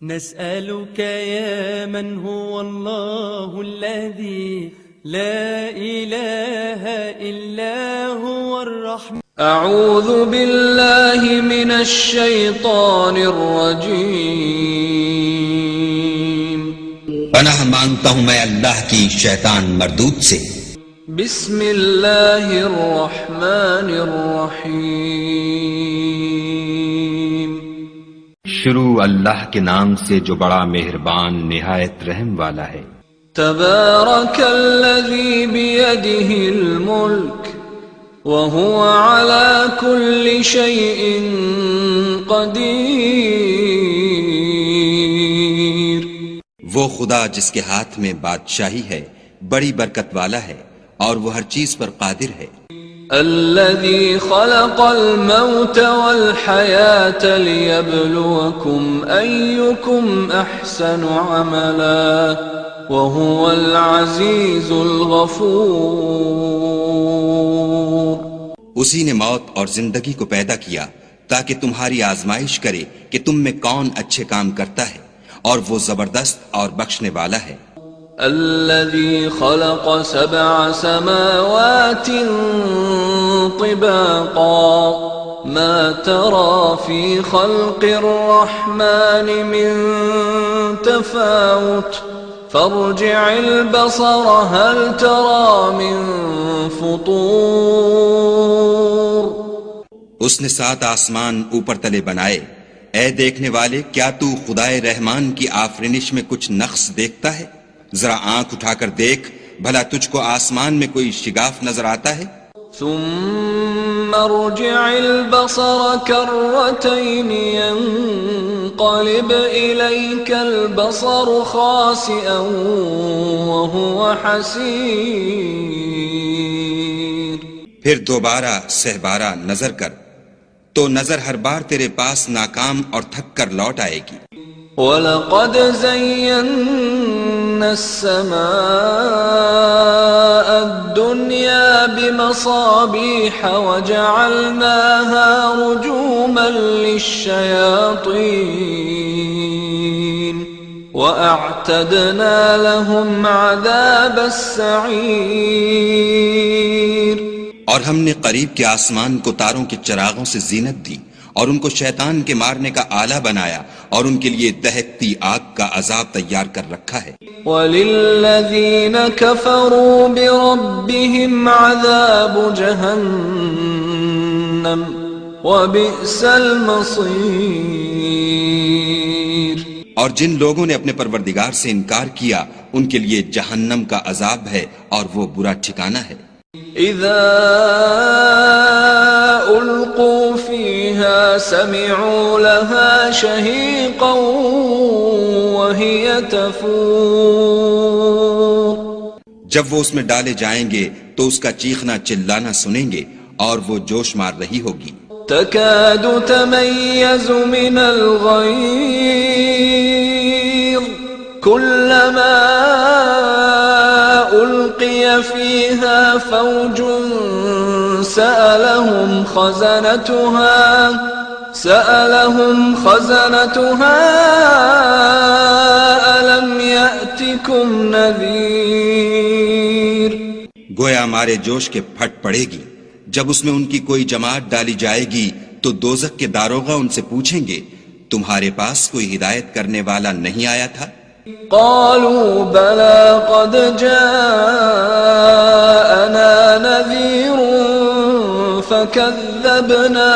نسألك يا من هو الله الذي لا إله إلا هو الرحمن. أعوذ بالله من الشيطان الرجيم. پناہ مانگتا ہوں میں اللہ کی شیطان مردود سے. بسم اللہ الرحمن الرحیم. شروع اللہ کے نام سے جو بڑا مہربان نہایت رحم والا ہے. تبارک الذی بیدہ الملک وهو على كل شيء قدیر. وہ خدا جس کے ہاتھ میں بادشاہی ہے بڑی برکت والا ہے اور وہ ہر چیز پر قادر ہے. الذي خلق الموت والحياة ليبلوكم أيكم أحسن عملا وهو العزيز الغفور. اسی نے موت اور زندگی کو پیدا کیا تاکہ تمہاری آزمائش کرے کہ تم میں کون اچھے کام کرتا ہے اور وہ زبردست اور بخشنے والا ہے. الذي خلق 7 سماوات طباقا ما ترى في خلق الرحمن من تفاوت فارجع البصر هل ترى من فطور. اس نے 7 آسمان اوپر تلے بنائے. اے دیکھنے والے کیا تو خدائے رحمان کی آفرینش میں کچھ نقص دیکھتا ہے؟ ذرا آنکھ اٹھا کر دیکھ بھلا تجھ کو آسمان میں کوئی شگاف نظر آتا ہے؟ ثم ارجع البصر كرتين ينقلب إليك البصر خاسئا وهو حسير. پھر دوبارہ سہبارہ نظر کر تو نظر ہر بار تیرے پاس ناکام اور تھک کر لوٹ آئے گی. وَلَقَدْ زَيَّنَّا السَّمَاءَ الدُّنْيَا بِمَصَابِيحَ وَجَعَلْنَاهَا رُجُومًا لِلشَّيَاطِينِ وَأَعْتَدْنَا لَهُمْ عَذَابَ السَّعِيرِ. اور ہم نے قریب کے آسمان کو تاروں کے چراغوں سے زینت دی اور ان کو شیطان کے مارنے کا آلہ بنایا اور ان کے لیے دہکتی آگ کا عذاب تیار کر رکھا ہے. وَلِلَّذِينَ كَفَرُوا بِرَبِّهِمْ عَذَابُ جَهَنَّمَ وَبِئْسَ الْمَصِيرُ. اور جن لوگوں نے اپنے پروردگار سے انکار کیا ان کے لیے جہنم کا عذاب ہے اور وہ برا ٹھکانہ ہے. اذا القوا فيها سمعوا لها شهيقا وهي تفور. جب وہ اس میں ڈالے جائیں گے تو اس کا چیخنا چلانا سنیں گے اور وہ جوش مار رہی ہوگی. تكاد تميز من الغيظ كلما ألقي فيها فوج سألهم خزنتها ألم يأتكم نذير. گویا مارے جوش کے پھٹ پڑے گی. جب اس میں ان کی کوئی جماعت ڈالی جائے گی تو دوزخ کے داروغہ ان سے پوچھیں گے تمہارے پاس کوئی ہدایت کرنے والا نہیں آیا تھا؟ قالوا بلى قد جاءنا نذير فكذبنا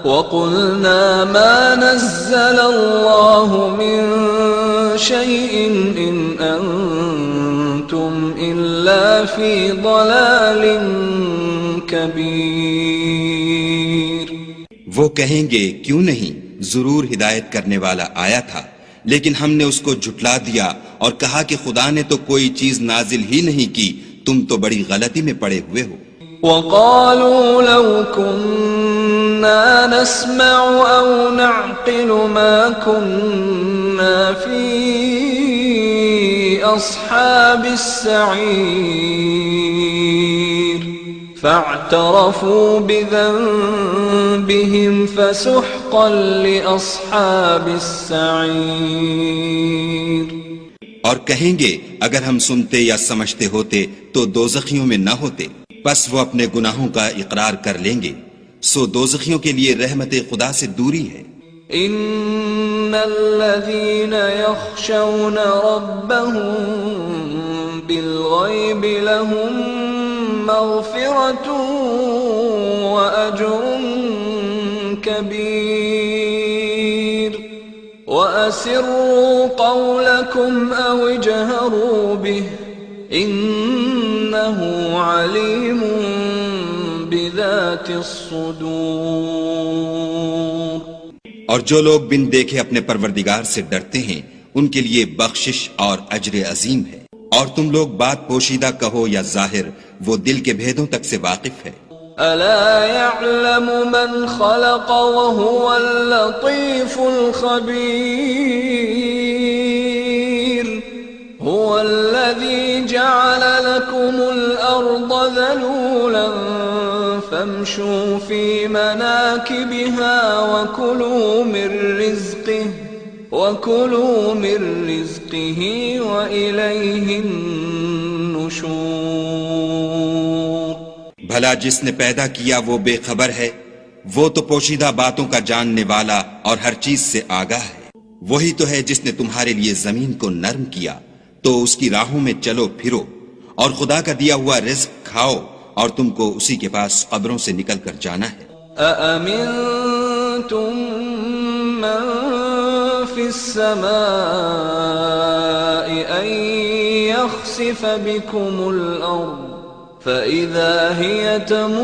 وقلنا ما نزل الله من شيء إن أنتم إلا في ضلال كبير. وہ کہیں گے کیوں نہیں ضرور ہدایت کرنے والا آیا تھا لیکن ہم نے اس کو جھٹلا دیا اور کہا کہ خدا نے تو کوئی چیز نازل ہی نہیں کی تم تو بڑی غلطی میں پڑے ہوئے ہو. وقالوا لو كنا نسمع أو نعقل ما كنا في أصحاب السعير فاعترفوا بذنبهم فسحقا لأصحاب السعير. اور کہیں گے اگر ہم سنتے یا سمجھتے ہوتے تو دوزخیوں میں نہ ہوتے. پس وہ اپنے گناہوں کا اقرار کر لیں گے، سو دوزخیوں کے لیے رحمت خدا سے دوری ہے. ان الذين يخشون ربهم بالغيب لهم مغفرة وأجر كبير. وأسروا قولكم أو اجهروا به إنه عليم بذات الصدور. اور جو لوگ بن دیکھے اپنے پروردگار سے ڈرتے ہیں ان کے لیے بخشش اور اجر عظیم ہے. اور تم لوگ بات پوشیدہ کہو یا ظاہر، وہ دل کے بھیدوں تک سے واقف ہے. ألا يعلم من خلق وهو اللطيف الخبير. هو الذي جعل لكم الأرض ذلولا فامشوا في مناكبها وكلوا من رزقه وإليه النشور. بھلا جس نے پیدا کیا وہ بے خبر ہے؟ وہ تو پوشیدہ باتوں کا جاننے والا اور ہر چیز سے آگاہ ہے. وہی تو ہے جس نے تمہارے لیے زمین کو نرم کیا تو اس کی راہوں میں چلو پھرو، اور خدا کا دیا ہوا رزق کھاؤ، اور تم کو اسی کے پاس قبروں سے نکل کر جانا ہے. أأمنتم من في السماء أن يخسف بكم الأرض فإذا هي تمور.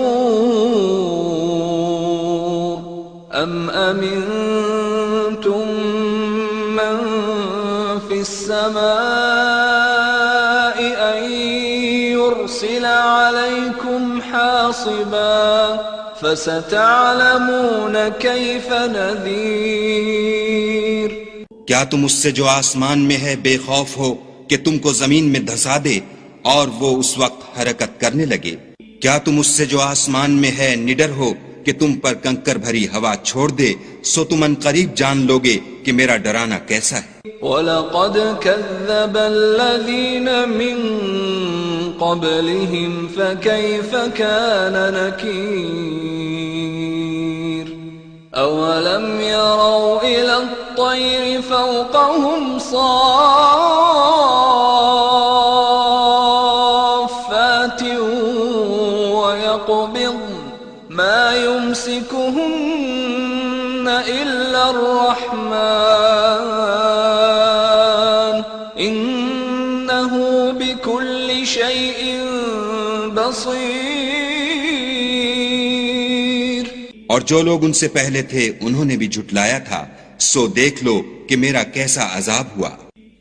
أم أمنتم من في السماء أن يرسل عليكم حاصبا فستعلمون كيف نذير. کیا تم اس سے جو آسمان میں ہے بے خوف ہو کہ تم کو زمین میں دھسا دے اور وہ اس وقت حرکت کرنے لگے؟ کیا تم اس سے جو آسمان میں ہے نڈر ہو کہ تم پر کنکر بھری ہوا چھوڑ دے؟ سو تم ان قریب جان لوگے کہ میرا ڈرانا کیسا ہے. وَلَقَدْ كَذَّبَ الَّذِينَ مِن قَبْلِهِمْ فَكَيْفَ كَانَ نَكِيرِ. أَوَلَمْ يَرَوْا إِلَى الطَّيْرِ فَوْقَهُمْ صَافَّاتٍ وَيَقْبِضْنَ مَا يُمْسِكُهُنَّ إِلَّا الرَّحْمَنُ إِنَّهُ بِكُلِّ شَيْءٍ بَصِيرٌ. اور جو لوگ ان سے پہلے تھے انہوں نے بھی جھٹلایا تھا، سو دیکھ لو کہ میرا کیسا عذاب ہوا.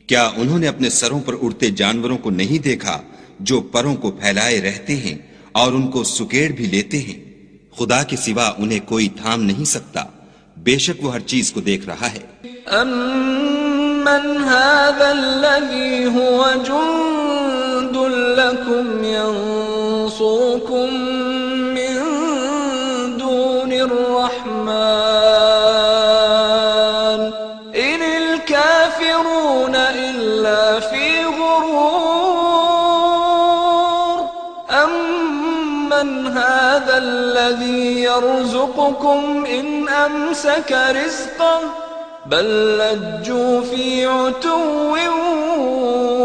کیا انہوں نے اپنے سروں پر اڑتے جانوروں کو نہیں دیکھا جو پروں کو پھیلائے رہتے ہیں اور ان کو سکیڑ بھی لیتے ہیں؟ خدا کے سوا انہیں کوئی تھام نہیں سکتا، بے شک وہ ہر چیز کو دیکھ رہا ہے. أَمَّنْ هَذَا الَّذِي هُوَ جُنْدٌ لَكُمْ يَنْصُرُكُمْ مِنْ دُونِ الرَّحْمَنِ إِنِ الْكَافِرُونَ إِلَّا فِي غُرُورٍ. أَمَّنْ هَذَا الَّذِي يَرْزُقُكُمْ إِنْ أَمْسَكَ رِزْقَهُ بَلْ لَجُّوا فِي عُتُوٍّ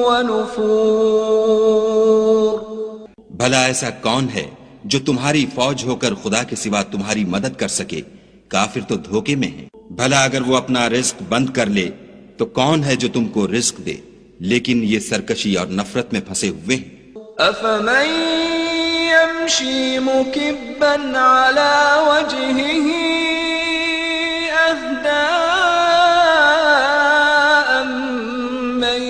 وَنُفُورٍ. بھلا ایسا کون ہے جو تمہاری فوج ہو کر خدا کے سوا تمہاری مدد کر سکے؟ کافر تو دھوکے میں ہیں. بھلا اگر وہ اپنا رزق بند کر لے تو کون ہے جو تم کو رزق دے؟ لیکن یہ سرکشی اور نفرت میں پھنسے ہوئے ہیں. أَفَمَن يَمْشِي مُكِبًّا عَلَى وَجْهِهِ أَهْدَىٰ أَمَّن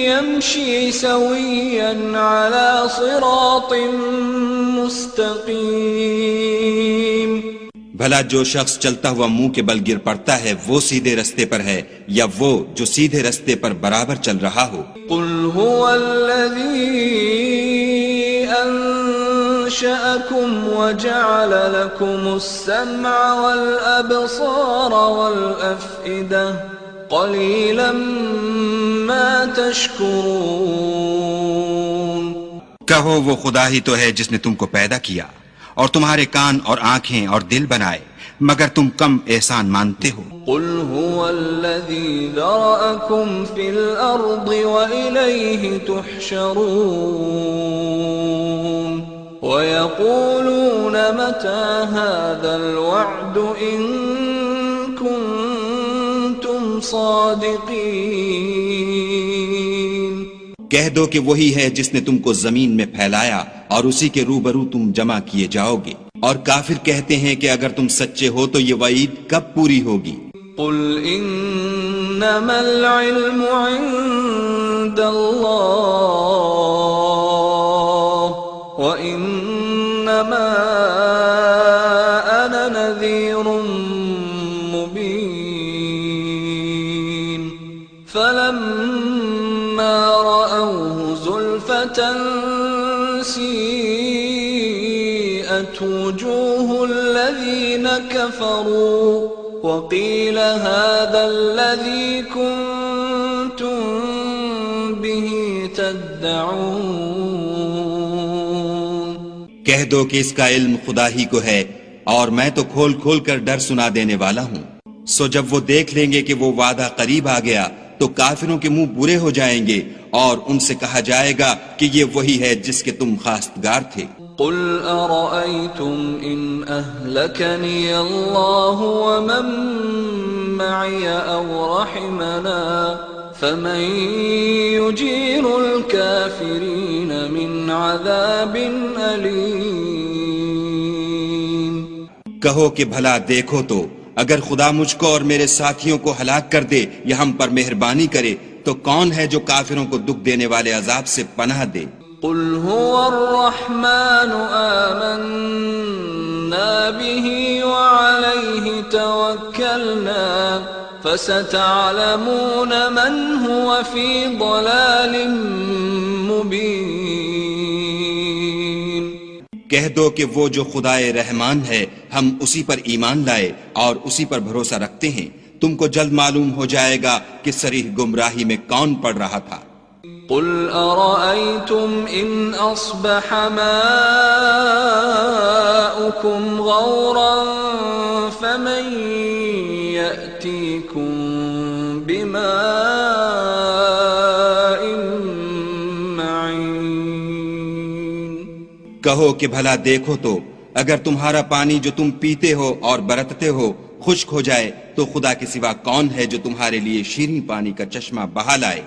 يَمْشِي سَوِيًّا عَلَى صِرَاطٍ مُسْتَقِيمٍ. بھلا جو شخص چلتا ہوا منہ کے بل گر پڑتا ہے وہ سیدھے رستے پر ہے یا وہ جو سیدھے رستے پر برابر چل رہا ہو؟ قل هو الذي أنشأكم وجعل لكم السمع والأبصار والأفئدة قليلا ما تشكرون۔ کہو وہ خدا ہی تو ہے جس نے تم کو پیدا کیا اور تمہارے کان اور آنکھیں اور دل بنائے، مگر تم کم احسان مانتے ہو۔ قل هو الذي ذرأكم في الأرض وإليه تحشرون ويقولون متى هذا الوعد إن كنتم صادقين۔ کہہ دو کہ وہی ہے جس نے تم کو زمین میں پھیلایا اور اسی کے روبرو تم جمع کیے جاؤ گے، اور کافر کہتے ہیں کہ اگر تم سچے ہو تو یہ وعید کب پوری ہوگی؟ قل انما العلم عند اللہ وانما انا نذیر مبین فلما رأوه زلفة سیئت وجوه الذین كفروا وقیل هذا الذی کنتم به تدعون۔ کہہ دو کہ اس کا علم خدا ہی کو ہے اور میں تو کھول کھول کر ڈر سنا دینے والا ہوں۔ سو جب وہ دیکھ لیں گے کہ وہ وعدہ قریب آ گیا تو کافروں کے منہ برے ہو جائیں گے اور ان سے کہا جائے گا کہ یہ وہی ہے جس کے تم خواستگار تھے۔ قل ارأيتم ان اهلكني الله ومن معي او رحمنا فمن يجير الكافرين من عذاب أليم۔ کہو کہ بھلا دیکھو تو اگر خدا مجھ کو اور میرے ساتھیوں کو ہلاک کر دے یا ہم پر مہربانی کرے تو کون ہے جو کافروں کو دکھ دینے والے عذاب سے پناہ دے؟ قل هو الرحمن آمنا به وعليه توكلنا فستعلمون من هو في ضلال مبين۔ کہہ دو کہ وہ جو خدائے رحمان ہے ہم اسی پر ایمان لائے اور اسی پر بھروسہ رکھتے ہیں، تم کو جلد معلوم ہو جائے گا کہ صریح گمراہی میں کون پڑ رہا تھا۔ قل أرأيتم إن أصبح ماؤكم غورا فمن يأتيكم بماء معين۔ کہو کہ بھلا دیکھو تو اگر تمہارا پانی جو تم پیتے ہو اور برتتے ہو خشک ہو جائے تو خدا کے سوا کون ہے جو تمہارے لیے شیریں پانی کا چشمہ بہا لائے؟